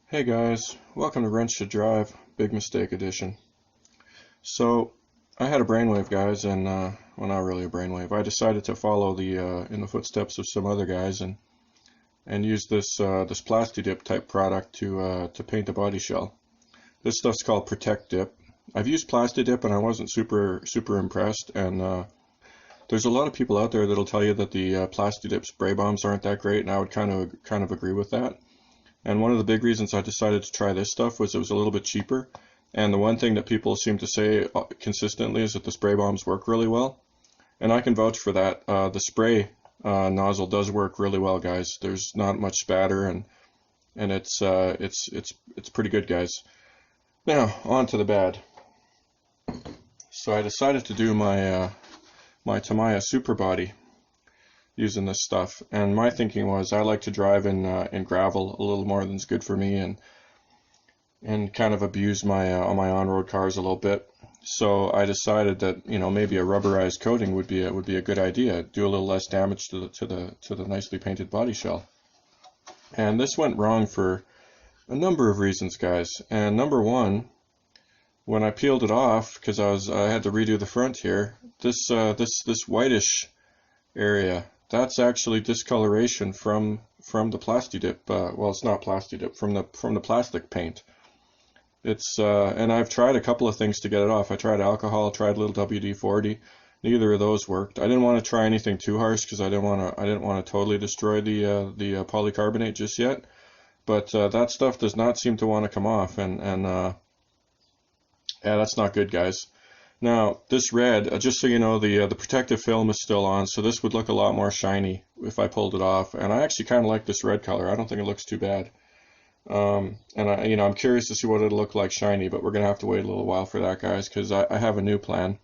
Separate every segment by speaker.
Speaker 1: Hey guys, welcome to Wrench to Drive, Big Mistake Edition. So, I had a brainwave, guys, and well, not really a brainwave. I decided to follow in the footsteps of some other guys and use this PlastiDip type product to paint the body shell. This stuff's called Protect Dip. I've used PlastiDip and I wasn't super impressed. And there's a lot of people out there that'll tell you that the PlastiDip spray bombs aren't that great, and I would kind of agree with that. And one of the big reasons I decided to try this stuff was it was a little bit cheaper. And the one thing that people seem to say consistently is that the spray bombs work really well. And I can vouch for that. The spray nozzle does work really well, guys. There's not much spatter, and it's pretty good, guys. Now, on to the bad. So I decided to do my Tamiya Supra body using this stuff, and my thinking was I like to drive in gravel a little more than's good for me, and kind of abuse my on-road cars a little bit. So I decided that maybe a rubberized coating would be a good idea. Do a little less damage to the nicely painted body shell. And this went wrong for a number of reasons, guys. And number one, when I peeled it off, because I had to redo the front here, this whitish area, that's actually discoloration from the PlastiDip. Well, it's not PlastiDip, from the plastic paint. It's and I've tried a couple of things to get it off. I tried alcohol, tried a little WD-40. Neither of those worked. I didn't want to try anything too harsh because I didn't want to totally destroy the polycarbonate just yet. But that stuff does not seem to want to come off, and yeah, that's not good, guys. Now, this red, just so you know, the protective film is still on, so this would look a lot more shiny if I pulled it off. And I actually kind of like this red color. I don't think it looks too bad. And I'm curious to see what it'll look like shiny, but we're gonna have to wait a little while for that, guys, because I have a new plan.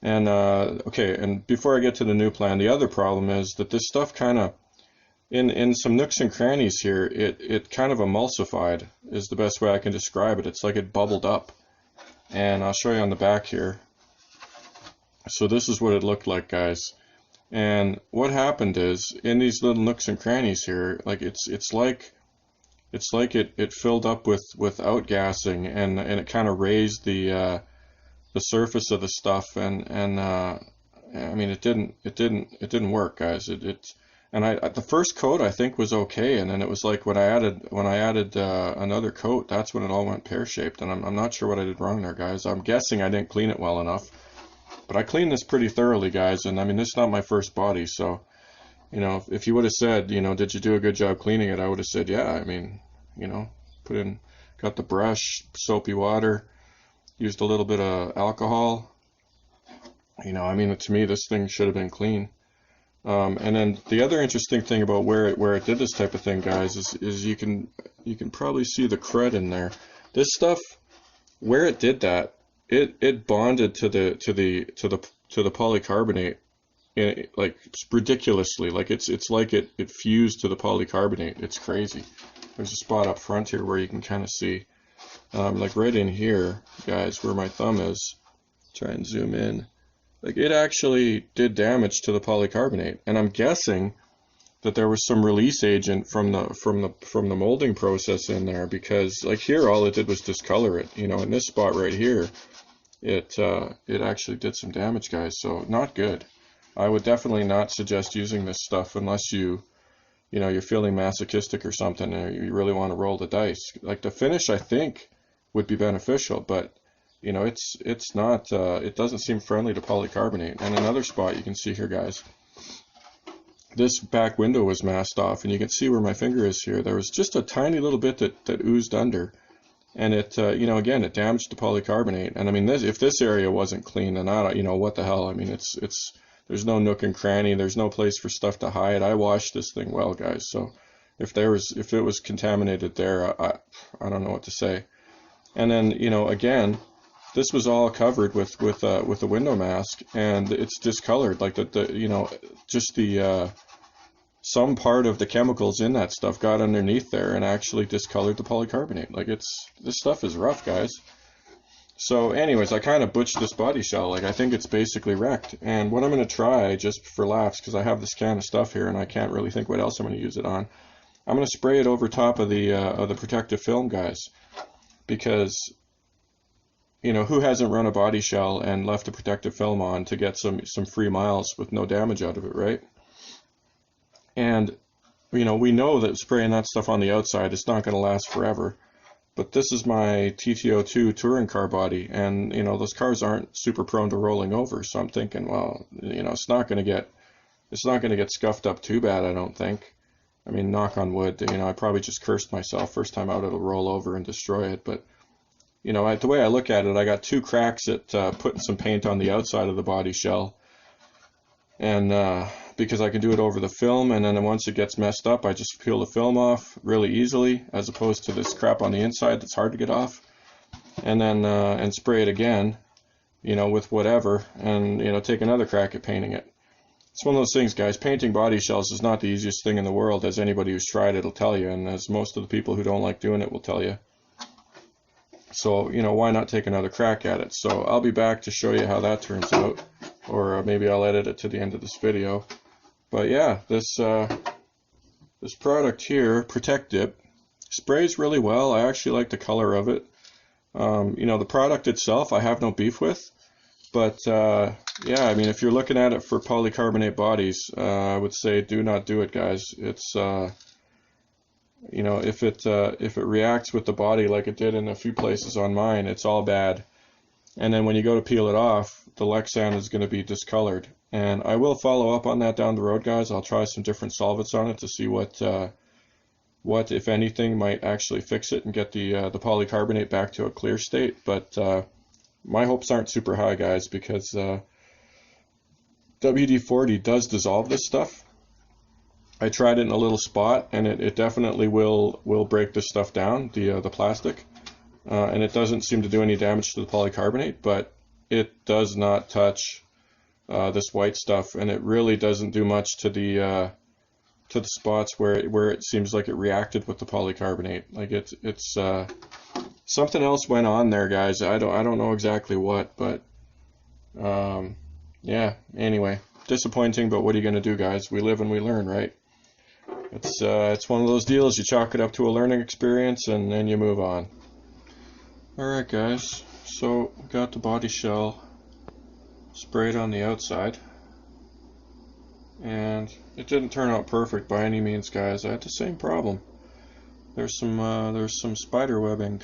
Speaker 1: And okay, and before I get to the new plan, the other problem is that this stuff kind of, in some nooks and crannies here, it kind of emulsified, is the best way I can describe it. It's like it bubbled up. And I'll show you on the back here. So this is what it looked like, guys. And what happened is, in these little nooks and crannies here, like it's like it filled up with outgassing, and it kind of raised the surface of the stuff, and I mean it didn't work, guys. And the first coat I think was okay, and then it was like when I added another coat, that's when it all went pear-shaped, and I'm not sure what I did wrong there, guys. I'm guessing I didn't clean it well enough, but I cleaned this pretty thoroughly, guys. And I mean, this is not my first body, so if you would have said, did you do a good job cleaning it, I would have said, yeah. I mean, got the brush, soapy water, used a little bit of alcohol. I mean, to me, this thing should have been clean. And then the other interesting thing about where it did this type of thing, guys, is you can probably see the crud in there. This stuff, where it did that, it bonded to the polycarbonate, like ridiculously. Like it's like it fused to the polycarbonate. It's crazy. There's a spot up front here where you can kind of see, like right in here, guys, where my thumb is. Try and zoom in. Like it actually did damage to the polycarbonate, and I'm guessing that there was some release agent from the molding process in there, because like here all it did was discolor it. In this spot right here, it actually did some damage, guys. So not good. I would definitely not suggest using this stuff unless you're feeling masochistic or something, or you really want to roll the dice. Like the finish, I think, would be beneficial, but it's not, it doesn't seem friendly to polycarbonate. And another spot you can see here, guys, this back window was masked off, and you can see where my finger is here. There was just a tiny little bit that oozed under, and it, again, it damaged the polycarbonate. And I mean, if this area wasn't clean, then what the hell? I mean, there's no nook and cranny, there's no place for stuff to hide. I washed this thing well, guys. So if it was contaminated there, I don't know what to say. And then, again, this was all covered with a window mask, and it's discolored. Like some part of the chemicals in that stuff got underneath there and actually discolored the polycarbonate. Like this stuff is rough, guys. So anyways, I kind of butched this body shell. Like I think it's basically wrecked. And what I'm going to try, just for laughs, because I have this can of stuff here and I can't really think what else I'm going to use it on, I'm going to spray it over top of the protective film, guys, because you know, who hasn't run a body shell and left a protective film on to get some free miles with no damage out of it, right? And you know, we know that spraying that stuff on the outside is not going to last forever. But this is my TT-02 touring car body, and you know, those cars aren't super prone to rolling over. So I'm thinking, well, you know, it's not going to get scuffed up too bad, I don't think. I mean, knock on wood. You know, I probably just cursed myself. First time out, it'll roll over and destroy it. But you know, the way I look at it, I got 2 cracks at putting some paint on the outside of the body shell, and because I can do it over the film, and then once it gets messed up, I just peel the film off really easily, as opposed to this crap on the inside that's hard to get off, and then and spray it again, you know, with whatever, and you know, take another crack at painting it. It's one of those things, guys. Painting body shells is not the easiest thing in the world, as anybody who's tried it will tell you, and as most of the people who don't like doing it will tell you. So, you know, why not take another crack at it? So I'll be back to show you how that turns out, or maybe I'll edit it to the end of this video. But yeah, this product here, PlastiDip, sprays really well. I actually like the color of it. You know, the product itself I have no beef with, but yeah, I mean, if you're looking at it for polycarbonate bodies, I would say do not do it, guys. It's you know, if it reacts with the body like it did in a few places on mine, it's all bad. And then when you go to peel it off, the Lexan is going to be discolored. And I will follow up on that down the road, guys. I'll try some different solvents on it to see what if anything, might actually fix it and get the polycarbonate back to a clear state. But my hopes aren't super high, guys, because WD-40 does dissolve this stuff. I tried it in a little spot, and it definitely will break this stuff down, the plastic. And it doesn't seem to do any damage to the polycarbonate, but it does not touch this white stuff, and it really doesn't do much to the spots where it seems like it reacted with the polycarbonate. Like it's something else went on there, guys. I don't know exactly what, but yeah. Anyway, disappointing, but what are you gonna do, guys? We live and we learn, right? It's one of those deals. You chalk it up to a learning experience, and then you move on. Alright, guys, so got the body shell sprayed on the outside, and it didn't turn out perfect by any means, guys. I had the same problem. There's some spider webbing,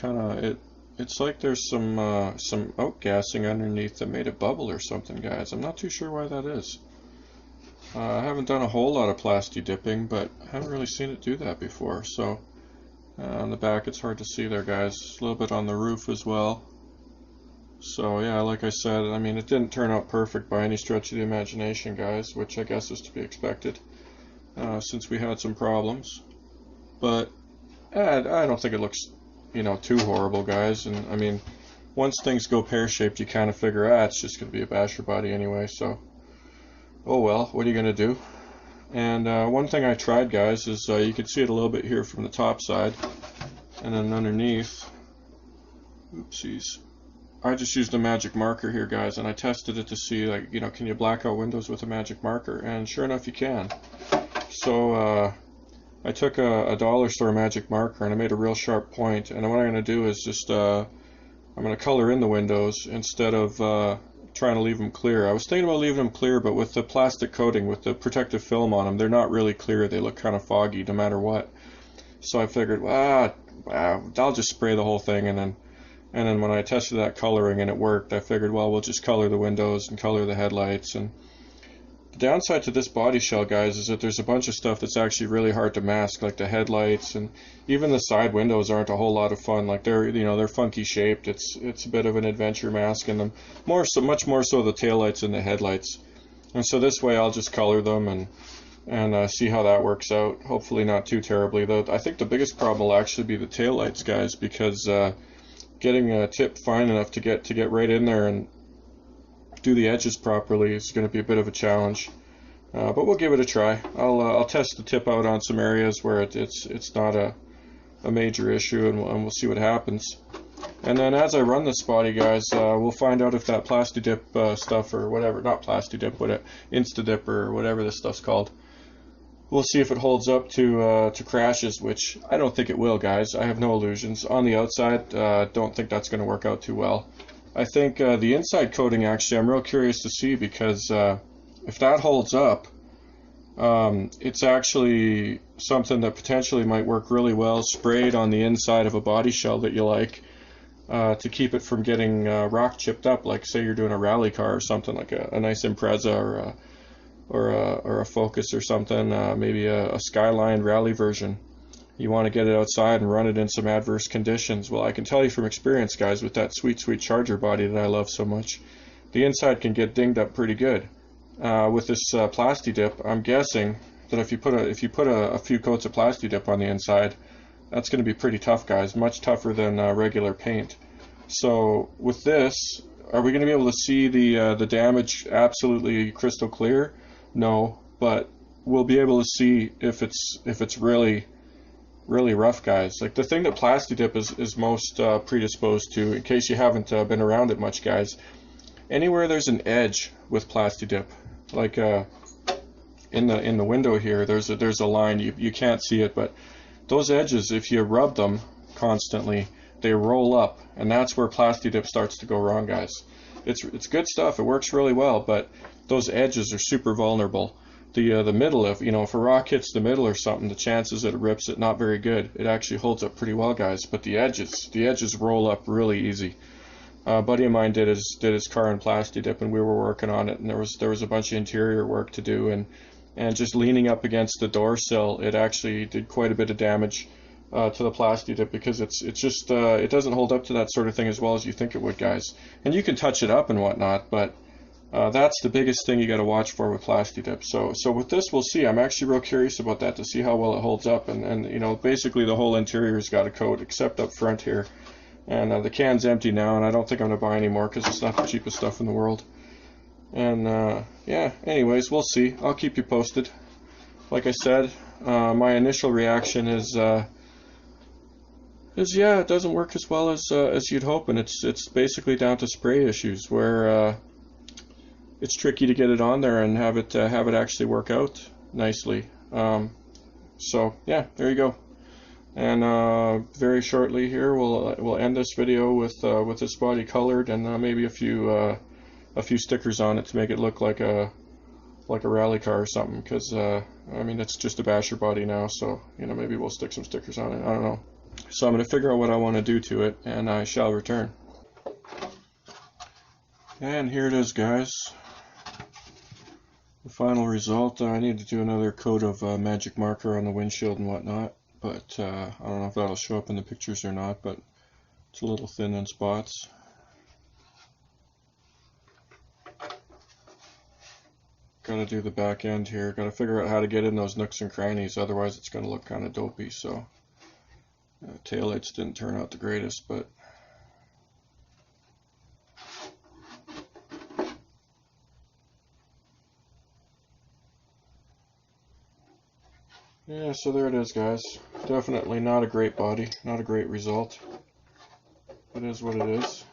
Speaker 1: it's like there's some outgassing underneath that made it bubble or something, guys. I'm not too sure why that is. I haven't done a whole lot of PlastiDipping, but I haven't really seen it do that before. So on the back, it's hard to see there, guys. A little bit on the roof as well. So yeah, like I said, I mean, it didn't turn out perfect by any stretch of the imagination, guys, which I guess is to be expected since we had some problems. But I don't think it looks, you know, too horrible, guys. And I mean, once things go pear-shaped, you kind of figure, it's just going to be a basher body anyway. So, oh well, what are you going to do? And one thing I tried, guys, is you can see it a little bit here from the top side, and then underneath, oopsies, I just used a magic marker here, guys, and I tested it to see, like, you know, can you black out windows with a magic marker? And sure enough, you can. So I took a dollar store magic marker and I made a real sharp point, and what I'm going to do is just I'm going to color in the windows instead of trying to leave them clear. I was thinking about leaving them clear, but with the plastic coating, with the protective film on them, they're not really clear. They look kind of foggy no matter what. So I figured, I'll just spray the whole thing, and then when I tested that coloring and it worked, I figured, well, we'll just color the windows and color the headlights. And the downside to this body shell, guys, is that there's a bunch of stuff that's actually really hard to mask, like the headlights, and even the side windows aren't a whole lot of fun. Like they're funky shaped. It's a bit of an adventure masking them. Much more so the taillights and the headlights. And so this way I'll just color them and see how that works out. Hopefully not too terribly, though. I think the biggest problem will actually be the taillights, guys, because getting a tip fine enough to get right in there and do the edges properly is going to be a bit of a challenge, but we'll give it a try. I'll test the tip out on some areas where it's not a major issue, and we'll see what happens. And then as I run this body, guys, we'll find out if that PlastiDip stuff, or whatever, not PlastiDip, but InstaDip or whatever this stuff's called, We'll see if it holds up to crashes, which I don't think it will, guys. I have no illusions. On the outside, don't think that's going to work out too well. I think the inside coating, actually, I'm real curious to see, because if that holds up, it's actually something that potentially might work really well sprayed on the inside of a body shell that you like, to keep it from getting rock chipped up. Like, say you're doing a rally car or something, like a nice Impreza or a Focus or something, maybe a Skyline rally version. You want to get it outside and run it in some adverse conditions. Well, I can tell you from experience, guys, with that sweet, sweet Charger body that I love so much, the inside can get dinged up pretty good. With this PlastiDip, I'm guessing that if you put a few coats of PlastiDip on the inside, that's going to be pretty tough, guys. Much tougher than regular paint. So with this, are we going to be able to see the damage absolutely crystal clear? No, but we'll be able to see if it's really rough, guys. Like, the thing that PlastiDip is most predisposed to, in case you haven't been around it much, guys, anywhere there's an edge with PlastiDip, like in the window here, there's a line, you can't see it, but those edges, if you rub them constantly, they roll up, and that's where PlastiDip starts to go wrong, guys. It's good stuff, it works really well, but those edges are super vulnerable. The middle, if a rock hits the middle or something, the chances that it rips it, not very good. It actually holds up pretty well, guys, but the edges roll up really easy. A buddy of mine did his car in PlastiDip, and we were working on it, and there was a bunch of interior work to do, and just leaning up against the door sill, it actually did quite a bit of damage to the PlastiDip, because it doesn't hold up to that sort of thing as well as you think it would, guys. And you can touch it up and whatnot, but that's the biggest thing you got to watch for with PlastiDip. So with this, we'll see. I'm actually real curious about that, to see how well it holds up, and basically the whole interior's got a coat except up front here. And the can's empty now, and I don't think I'm going to buy any more, because it's not the cheapest stuff in the world. And yeah, anyways, we'll see. I'll keep you posted. Like I said, my initial reaction is yeah, it doesn't work as well as you'd hope, and it's basically down to spray issues, where it's tricky to get it on there and have it actually work out nicely. So yeah, there you go. And very shortly here, we'll end this video with this body colored, and maybe a few stickers on it to make it look like a rally car or something. Because I mean, it's just a basher body now, so maybe we'll stick some stickers on it. I don't know. So I'm going to figure out what I want to do to it, and I shall return. And here it is, guys. The final result. I need to do another coat of magic marker on the windshield and whatnot. But I don't know if that'll show up in the pictures or not, but it's a little thin in spots. Gotta do the back end here. Gotta figure out how to get in those nooks and crannies, otherwise it's gonna look kind of dopey. So taillights didn't turn out the greatest, but yeah, so there it is, guys. Definitely not a great body, not a great result. It is what it is.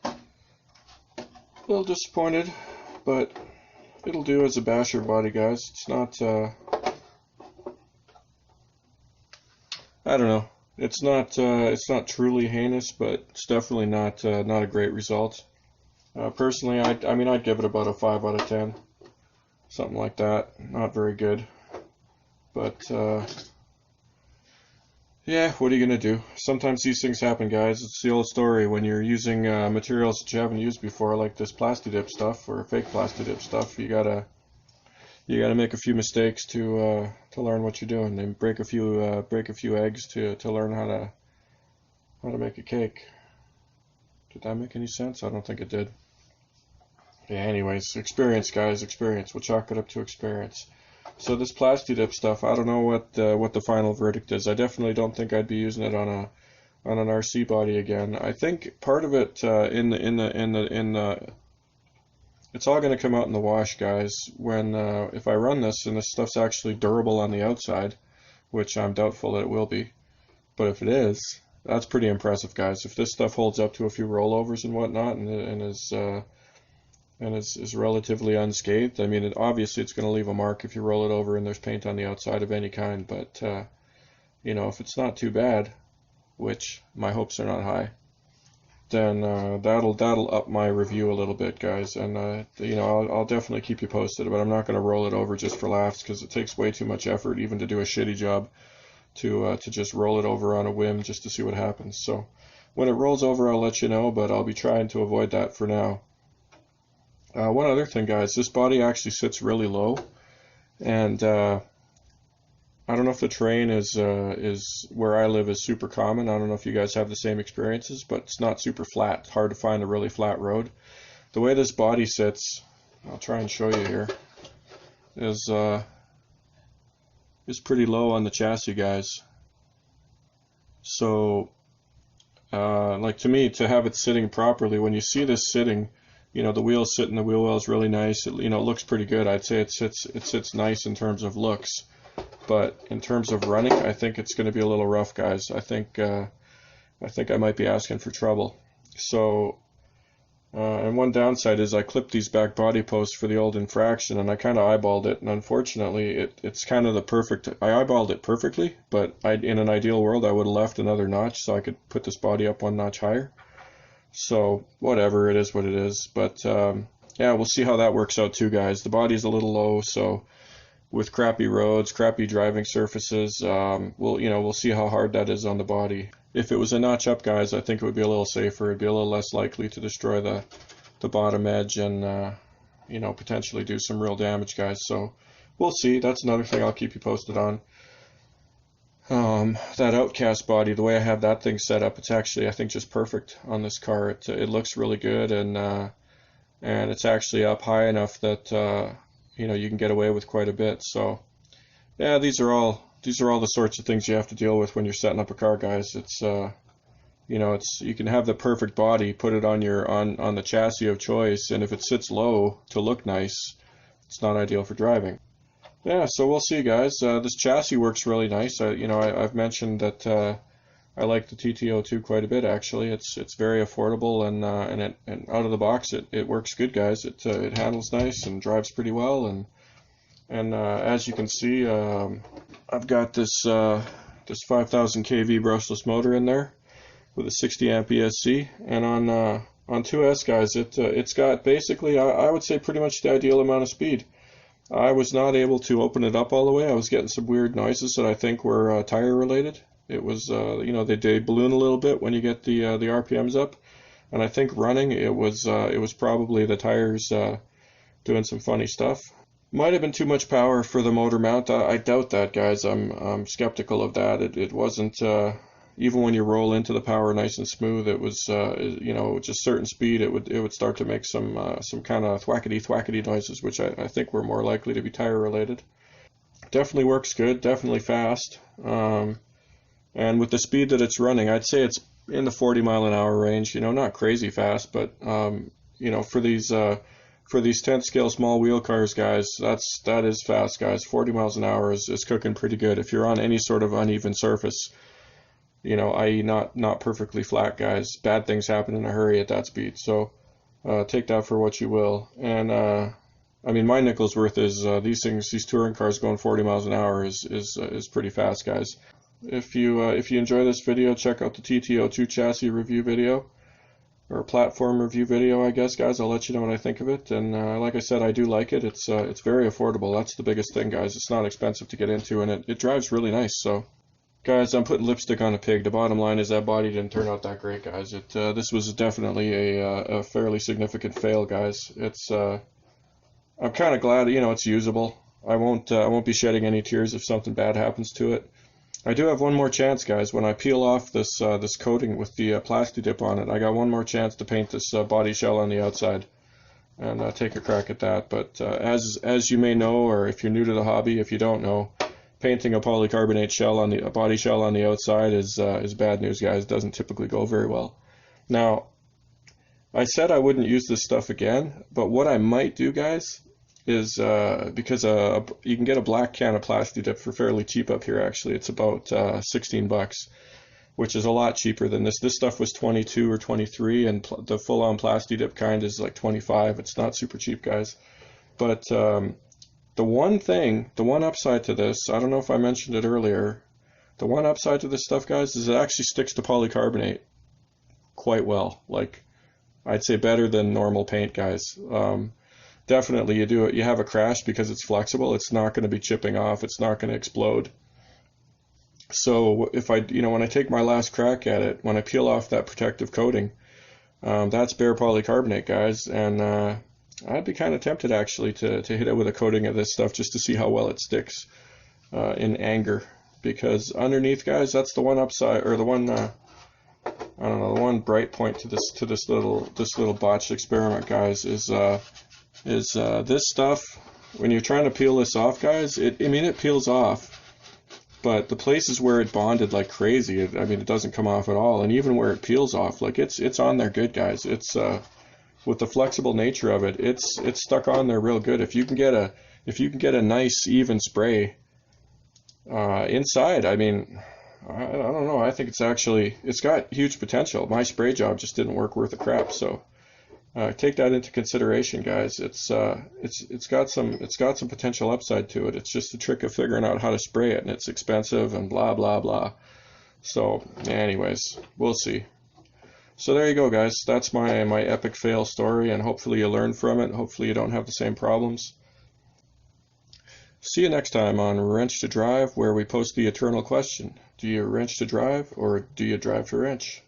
Speaker 1: A little disappointed, but it'll do as a basher body, guys. It's not, I don't know. It's not truly heinous, but it's definitely not a great result. Personally, I mean, I'd give it about a 5 out of 10, something like that. Not very good. But, yeah, what are you going to do? Sometimes these things happen, guys. It's the old story. When you're using materials that you haven't used before, like this PlastiDip stuff, or fake PlastiDip stuff, you gotta make a few mistakes to learn what you're doing. And break a few eggs to learn how to make a cake. Did that make any sense? I don't think it did. Yeah, anyways, experience, guys, experience. We'll chalk it up to experience. So this PlastiDip stuff, I don't know what the final verdict is. I definitely don't think I'd be using it on an RC body again. I think part of it it's all going to come out in the wash, guys. When if I run this and this stuff's actually durable on the outside, which I'm doubtful that it will be, but if it is, that's pretty impressive, guys. If this stuff holds up to a few rollovers and whatnot, and is and is relatively unscathed. I mean, obviously it's going to leave a mark if you roll it over and there's paint on the outside of any kind, but you know, if it's not too bad, which my hopes are not high, then that'll up my review a little bit, guys. And you know, I'll definitely keep you posted, but I'm not going to roll it over just for laughs, because it takes way too much effort even to do a shitty job to just roll it over on a whim just to see what happens. So when it rolls over, I'll let you know, but I'll be trying to avoid that for now. One other thing, guys, this body actually sits really low, and I don't know if the terrain is where I live is super common. I don't know if you guys have the same experiences, but it's not super flat. It's hard to find a really flat road. The way this body sits, I'll try and show you here, is pretty low on the chassis, guys. So like, to me, to have it sitting properly, when you see this sitting, you know, the wheels sit in the wheel well is really nice. It, you know, it looks pretty good. I'd say it sits nice in terms of looks, but in terms of running, I think it's going to be a little rough, guys. I think I might be asking for trouble. So and one downside is I clipped these back body posts for the old infraction, and I kind of eyeballed it, and unfortunately it's kind of the perfect, I eyeballed it perfectly, but in an ideal world I would have left another notch so I could put this body up one notch higher. So whatever, it is what it is. But yeah, we'll see how that works out too, guys. The body's a little low, so with crappy roads, crappy driving surfaces, we'll see how hard that is on the body. If it was a notch up, guys, I think it would be a little safer. It'd be a little less likely to destroy the bottom edge and you know, potentially do some real damage, guys. So we'll see. That's another thing I'll keep you posted on. That outcast body, the way I have that thing set up, it's actually, I think, just perfect on this car. It looks really good, and it's actually up high enough that you know, you can get away with quite a bit. So yeah, these are all the sorts of things you have to deal with when you're setting up a car, guys. It's you know, you can have the perfect body, put it on the chassis of choice, and if it sits low to look nice, it's not ideal for driving. Yeah, so we'll see, guys. This chassis works really nice. You know, I've mentioned that I like the TT-02 quite a bit, actually. It's very affordable, and out of the box it works good, guys. It handles nice and drives pretty well, and as you can see, I've got this 5000 kV brushless motor in there with a 60 amp ESC, and on 2S, guys, it's got basically, I would say, pretty much the ideal amount of speed. I was not able to open it up all the way. I was getting some weird noises that I think were tire related. It was, you know, they balloon a little bit when you get the RPMs up, and I think running, it was probably the tires doing some funny stuff. Might have been too much power for the motor mount. I doubt that, guys. I'm skeptical of that. It wasn't, even when you roll into the power nice and smooth, it was, you know, just certain speed, it would start to make some kind of thwackety noises, which I think were more likely to be tire related. Definitely works good, definitely fast, and with the speed that it's running, I'd say it's in the 40 mile an hour range. You know, not crazy fast, but you know, for these 10th scale small wheel cars, guys, that is fast, guys. 40 miles an hour is cooking pretty good if you're on any sort of uneven surface. You know, i.e. not perfectly flat, guys. Bad things happen in a hurry at that speed. So take that for what you will. And I mean, my nickel's worth is these touring cars going 40 miles an hour is pretty fast, guys. If you enjoy this video, check out the TT-02 chassis review video, or platform review video, I guess, guys. I'll let you know what I think of it. And like I said, I do like it. It's very affordable. That's the biggest thing, guys. It's not expensive to get into, and it drives really nice. So, guys, I'm putting lipstick on a pig. The bottom line is that body didn't turn out that great, guys. This was definitely a fairly significant fail, guys. I'm kind of glad, you know, it's usable. I won't be shedding any tears if something bad happens to it. I do have one more chance, guys. When I peel off this coating with the PlastiDip on it, I got one more chance to paint this body shell on the outside and take a crack at that. But as you may know, or if you're new to the hobby, if you don't know, painting a polycarbonate shell on a body shell on the outside is bad news, guys. It doesn't typically go very well. Now, I said I wouldn't use this stuff again, but what I might do, guys, is because you can get a black can of PlastiDip for fairly cheap up here. Actually, it's about 16 bucks, which is a lot cheaper than this. This stuff was 22 or 23, and the full-on PlastiDip kind is like 25. It's not super cheap, guys. But the one upside to this, I don't know if I mentioned it earlier, the one upside to this stuff, guys, is it actually sticks to polycarbonate quite well. Like, I'd say better than normal paint, guys. Definitely, you have a crash because it's flexible. It's not going to be chipping off. It's not going to explode. So if when I take my last crack at it, when I peel off that protective coating, that's bare polycarbonate, guys, and I'd be kind of tempted actually to hit it with a coating of this stuff just to see how well it sticks in anger, because underneath, guys, that's the one upside, or the one I don't know, the one bright point to this little botched experiment, guys, is this stuff. When you're trying to peel this off, guys, it peels off. But the places where it bonded like crazy, it doesn't come off at all. And even where it peels off, like it's on there good, guys. It's with the flexible nature of it, it's stuck on there real good. If you can get a nice even spray inside, I don't know. I think it's got huge potential. My spray job just didn't work worth a crap. So take that into consideration, guys. It's got some potential upside to it. It's just a trick of figuring out how to spray it, and it's expensive and blah blah blah. So anyways, we'll see. So there you go, guys. That's my epic fail story, and hopefully you learn from it. Hopefully you don't have the same problems. See you next time on Wrench to Drive, where we post the eternal question: do you wrench to drive, or do you drive to wrench?